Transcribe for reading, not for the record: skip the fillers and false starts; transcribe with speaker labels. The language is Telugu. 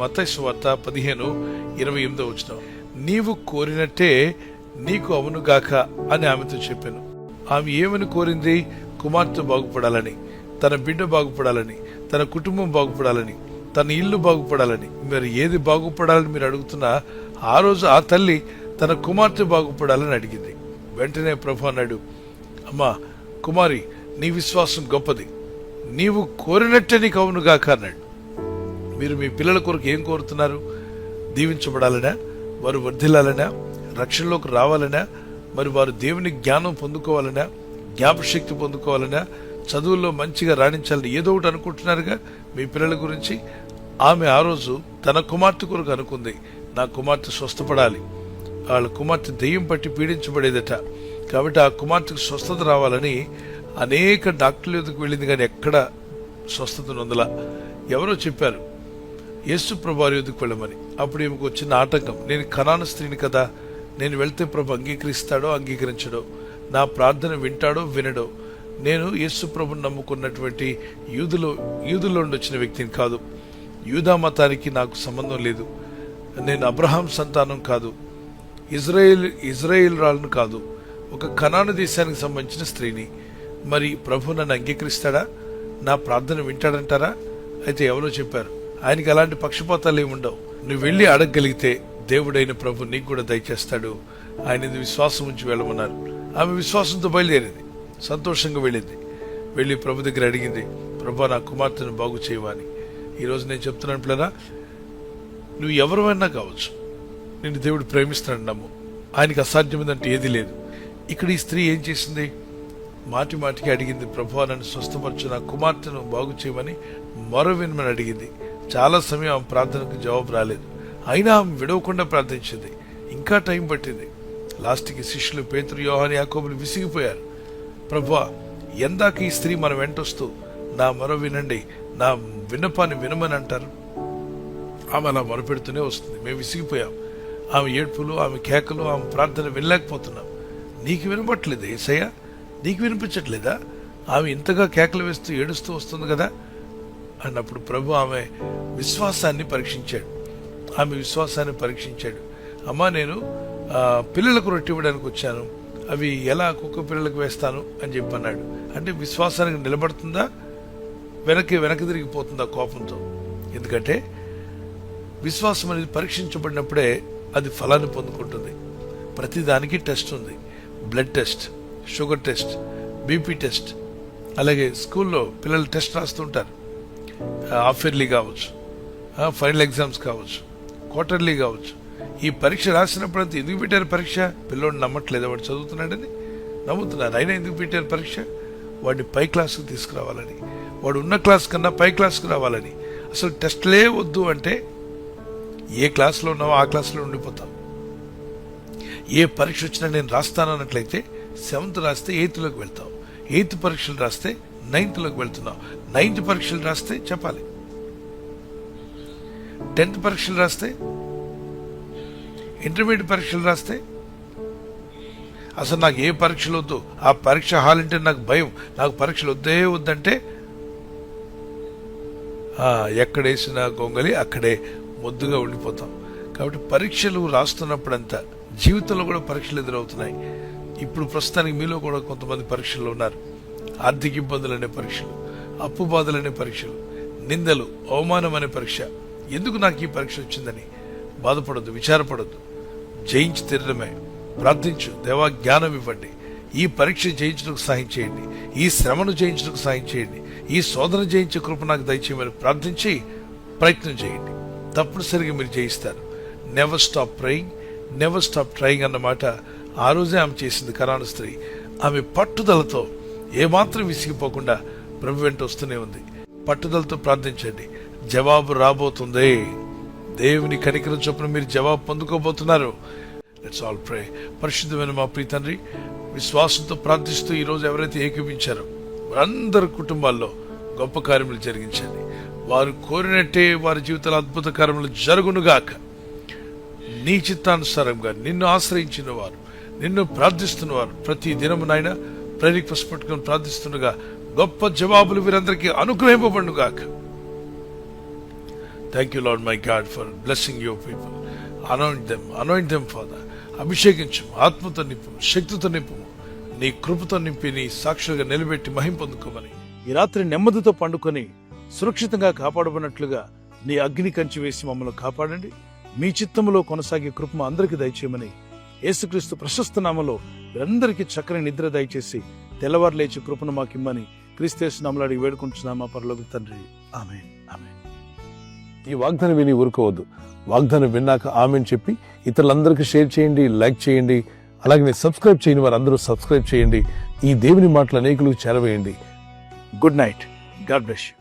Speaker 1: మత్తయి సువార్త 15:28. నీవు కోరినట్టే నీకు అవునుగాక అని ఆమెతో చెప్పాను. ఆమె ఏమని కోరింది? కుమార్తె బాగుపడాలని, తన బిడ్డ బాగుపడాలని, తన కుటుంబం బాగుపడాలని, తన ఇల్లు బాగుపడాలని. మరి ఏది బాగుపడాలని మీరు అడుగుతున్నా, ఆ రోజు ఆ తల్లి తన కుమార్తె బాగుపడాలని అడిగింది. వెంటనే ప్రభు అన్నాడు, అమ్మా కుమారి, నీ విశ్వాసం గొప్పది, నీవు కోరినట్టే నీకు అవునుగాక అన్నాడు. మీరు మీ పిల్లల కొరకు ఏం కోరుతున్నారు? దీవించబడాలనా, వారు వర్ధిల్లాలనా, రక్షణలోకి రావాలనా, మరి వారు దేవుని జ్ఞానం పొందుకోవాలనా, జ్ఞాపశక్తి పొందుకోవాలనా, చదువుల్లో మంచిగా రాణించాలని ఏదో ఒకటి అనుకుంటున్నారుగా మీ పిల్లల గురించి. ఆమె ఆ రోజు తన కుమార్తె కొరకు అనుకుంది, నా కుమార్తె స్వస్థపడాలి. వాళ్ళ కుమార్తె దెయ్యం పట్టి పీడించబడేదట. కాబట్టి ఆ కుమార్తెకు స్వస్థత రావాలని అనేక డాక్టర్ల ఎదుకు వెళ్ళింది, కానీ ఎక్కడ స్వస్థత నొందలా. ఎవరో చెప్పారు యేసు ప్రభు వారి ఎదుకు వెళ్ళమని. అప్పుడు ఈమెకు వచ్చిన ఆటంకం, నేను కనాను స్త్రీని కదా, నేను వెళ్తే ప్రభు అంగీకరిస్తాడో అంగీకరించడో, నా ప్రార్థన వింటాడో వినడో. నేను యేసు ప్రభుని నమ్ముకున్నటువంటి యూదులో నుండి వచ్చిన వ్యక్తిని కాదు, యూదా మతానికి నాకు సంబంధం లేదు, నేను అబ్రహాం సంతానం కాదు, ఇజ్రాయేల్ రాళ్ళను కాదు, ఒక కనాను దేశానికి సంబంధించిన స్త్రీని. మరి ప్రభు నన్ను అంగీకరిస్తాడా, నా ప్రార్థన వింటాడంటారా? అయితే ఎవరో చెప్పారు, ఆయనకి అలాంటి పక్షపాతాలు ఏమి ఉండవు, నువ్వు వెళ్ళి అడగగలిగితే దేవుడైన ప్రభు నీకు కూడా దయచేస్తాడు, ఆయన విశ్వాసం ఉంచి వెళ్ళమన్నారు. ఆమె విశ్వాసంతో బయలుదేరింది, సంతోషంగా వెళ్ళింది. వెళ్ళి ప్రభు దగ్గర అడిగింది, ప్రభు నా కుమార్తెను బాగు చేయవని. ఈరోజు నేను చెప్తున్నాను పిల్లరా, నువ్వు ఎవరైనా కావచ్చు, నిన్ను దేవుడు ప్రేమిస్తాడు నమ్ము, ఆయనకి అసాధ్యమైందంటే ఏది లేదు. ఇక్కడ ఈ స్త్రీ ఏం చేసింది? మాటి మాటికి అడిగింది, ప్రభు నన్ను స్వస్థపరచు, నా కుమార్తెను బాగు చేయమని మరో వినమని అడిగింది. చాలా సమయం ఆమె ప్రార్థనకు జవాబు రాలేదు, అయినా ఆమె విడవకుండా ప్రార్థించింది. ఇంకా టైం పట్టింది. లాస్ట్కి శిష్యులు పేతురు, యోహాను, యాకోబులు విసిగిపోయారు. ప్రభువా, ఎందాక ఈ స్త్రీ మన వెంటొస్తూ నా మొర వినండి, నా విన్నపాన్ని వినమని అంటారు? ఆమె అలా మొరపెడుతూనే వస్తుంది. మేము విసిగిపోయాం. ఆమె ఏడ్పులు, ఆమె కేకలు, ఆమె ప్రార్థన వినలేకపోతున్నాం. నీకు వినపట్లేదు యేసయ్య? నీకు వినిపించట్లేదా? ఆమె ఇంతగా కేకలు వేస్తూ ఏడుస్తూ వస్తుంది కదా అన్నప్పుడు ప్రభు ఆమె విశ్వాసాన్ని పరీక్షించాడు. ఆమె విశ్వాసాన్ని పరీక్షించాడు. అమ్మా, నేను పిల్లలకు రొట్టె ఇవ్వడానికి వచ్చాను, అవి ఎలా కుక్క పిల్లలకు వేస్తాను అని చెప్పి అన్నాడు. అంటే విశ్వాసానికి నిలబడుతుందా, వెనక్కి తిరిగిపోతుందా కోపంతో? ఎందుకంటే విశ్వాసం అనేది పరీక్షించబడినప్పుడే అది ఫలాన్ని పొందుకుంటుంది. ప్రతిదానికి టెస్ట్ ఉంది, blood test, sugar test, BP test. అలాగే స్కూల్లో పిల్లలు టెస్ట్ రాస్తుంటారు, హాఫ్ ఇయర్లీ కావచ్చు, ఫైనల్ ఎగ్జామ్స్ కావచ్చు, క్వార్టర్లీ కావచ్చు. ఈ పరీక్ష రాసినప్పుడంతా ఎందుకు పెట్టారు పరీక్ష? పిల్లోడు నమ్మట్లేదు, వాడు చదువుతున్నాడని నమ్ముతున్నారు, అయినా ఎందుకు పెట్టారు పరీక్ష? వాడిని పై క్లాసుకు తీసుకురావాలని, వాడు ఉన్న క్లాస్ కన్నా పై క్లాసుకు రావాలని. అసలు టెస్ట్లే వద్దు అంటే ఏ క్లాసులో ఉన్నావో ఆ క్లాసులో ఉండిపోతావు. ఏ పరీక్ష వచ్చినా నేను రాస్తాను అన్నట్లయితే 7th రాస్తే 8thలోకి వెళ్తావు, 8th పరీక్షలు రాస్తే 9thలోకి వెళ్తున్నావు, 9th పరీక్షలు రాస్తే చెప్పాలి, 10th పరీక్షలు రాస్తే, ఇంటర్మీడియట్ పరీక్షలు రాస్తే. అసలు నాకు ఏ పరీక్షలు వద్దు, ఆ పరీక్ష హాల్ అంటే నాకు భయం, నాకు పరీక్షలు వద్దంటే ఎక్కడేసిన గొంగలి అక్కడే మొద్దుగా ఉండిపోతాం. కాబట్టి పరీక్షలు రాస్తున్నప్పుడంతా జీవితంలో కూడా పరీక్షలు ఎదురవుతున్నాయి. ఇప్పుడు ప్రస్తుతానికి మీలో కూడా కొంతమంది పరీక్షలు ఉన్నారు. ఆర్థిక ఇబ్బందులు అనే పరీక్షలు, అప్పు బాధలు అనే పరీక్షలు, నిందలు, అవమానం అనే పరీక్ష. ఎందుకు నాకు ఈ పరీక్ష వచ్చిందని బాధపడద్దు, విచారపడద్దు, జయించి తీరడమే. ప్రార్థించు, దేవా జ్ఞానం ఇవ్వండి, ఈ పరీక్ష జయించడానికి సహాయం చేయండి, ఈ శ్రమను జయించడానికి సహాయం చేయండి, ఈ శోధన జయించే కృప నాకు దయచేయమని ప్రార్థించి ప్రయత్నం చేయండి. తప్పనిసరిగా మీరు జయిస్తారు. Never stop praying, never stop trying అన్నమాట ఆ రోజే ఆమె చేసింది కనాను స్త్రీ. ఆమె పట్టుదలతో ఏమాత్రం విసిగిపోకుండా ప్రభు వెంట వస్తూనే ఉంది. పట్టుదలతో ప్రార్థించండి, జవాబు రాబోతుంది. దేవుని కనికరం చొప్పున మీరు జవాబు పొందుకోబోతున్నారు. లెట్స్ ఆల్ ప్రే. పరిశుద్ధమైన మా ప్రియ తండ్రి, విశ్వాసంతో ప్రార్థిస్తూ ఈరోజు ఎవరైతే ఏకీపించారో వారందరి కుటుంబాల్లో గొప్ప కార్యములు జరిగించండి. వారు కోరినట్టే వారి జీవితాల అద్భుత కార్యములు జరుగునుగాక. నీ చిత్తానుసారంగా నిన్ను ఆశ్రయించిన వారు, నిన్ను ప్రార్థిస్తున్న వారు ప్రతి దినము నాయన ప్రేరిక పట్టుకుని ప్రార్థిస్తుండగా గొప్ప జవాబులు వీరందరికీ అనుగ్రహింపబడుగాక. Thank you lord my god for blessing your people. anoint them father. అభిషేకించు, ఆత్మతో నింపు, శక్తితో నింపు, నీ కృపతో నింపి నీ సాక్షులుగా నిలబెట్టి మహిమ పొందుకోమని, ఈ రాత్రి నెమ్మదితో పండుకొని సురక్షితంగా కాపాడబడినట్లుగా నీ అగ్ని కంచి వేసి మమ్మల్ని కాపాడండి. మీ చిత్తములో కొనసాగే కృప మా అందరికీ దయచేయమని యేసుక్రీస్తు ప్రశస్త నామములో మీరందరికీ చక్కని నిద్ర దయచేసి తెల్లవారు లేచి కృపను మాకిమ్మని క్రీస్తు నామములో అడిగి వేడుకుంటున్నామా పరలోక తండ్రి. ఆమేన్. ఆమేన్. ఈ వాగ్దానం విని ఊరుకోవద్దు. వాగ్దానం విన్నాక ఆమెన్ చెప్పి ఇతరులందరికీ షేర్ చేయండి, లైక్ చేయండి. అలాగే సబ్స్క్రైబ్ చేయని వారందరూ సబ్స్క్రైబ్ చేయండి. ఈ దేవుని మాటలు అనేకులకు చేరవేయండి. Good night. God bless you.